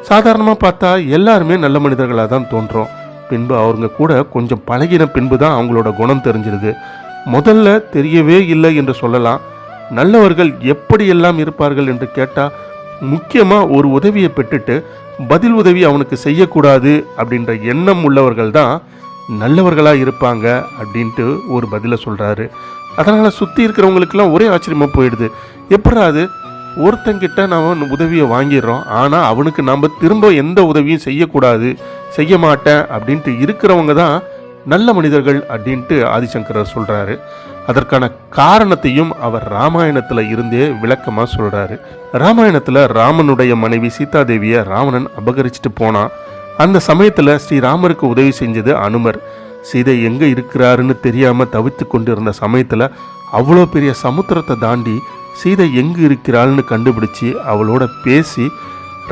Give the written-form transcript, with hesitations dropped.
சாதாரணமாக பார்த்தா எல்லாருமே நல்ல மனிதர்களாக தான் தோன்றும். பின்பு அவங்க கூட கொஞ்சம் பழகின பின்பு தான் அவங்களோட குணம் தெரிஞ்சிருது. முதல்ல தெரியவே இல்லை என்று சொல்லலாம். நல்லவர்கள் எப்படியெல்லாம் இருப்பார்கள் என்று கேட்டால், முக்கியமாக ஒரு உதவியை பெற்றுட்டு பதில் உதவி அவனுக்கு செய்யக்கூடாது அப்படின்ற எண்ணம் உள்ளவர்கள் தான் நல்லவர்களாக இருப்பாங்க அப்படின்ட்டு ஒரு பதிலை சொல்கிறாரு. அதனால் சுற்றி இருக்கிறவங்களுக்கெல்லாம் ஒரே ஆச்சரியமாக போயிடுது. எப்படா அது, ஒருத்தங்கிட்ட நாம் உதவியை வாங்கிடுறோம், ஆனால் அவனுக்கு நாம் திரும்ப எந்த உதவியும் செய்யக்கூடாது, செய்ய மாட்டேன் அப்படின்ட்டு இருக்கிறவங்க தான் நல்ல மனிதர்கள் அப்படின்ட்டு ஆதிசங்கரர் சொல்கிறாரு. அதற்கான காரணத்தையும் அவர் ராமாயணத்தில் இருந்தே விளக்கமாக சொல்கிறாரு. ராமாயணத்தில் ராமனுடைய மனைவி சீதாதேவியை ராவணன் அபகரிச்சுட்டு போனான். அந்த சமயத்தில் ஸ்ரீராமருக்கு உதவி செஞ்சது அனுமர். சீதை எங்கே இருக்கிறாருன்னு தெரியாமல் தவித்து கொண்டு இருந்த சமயத்தில் அவ்வளோ பெரிய சமுத்திரத்தை தாண்டி சீதை எங்கு இருக்கிறாள்னு கண்டுபிடிச்சி அவளோட பேசி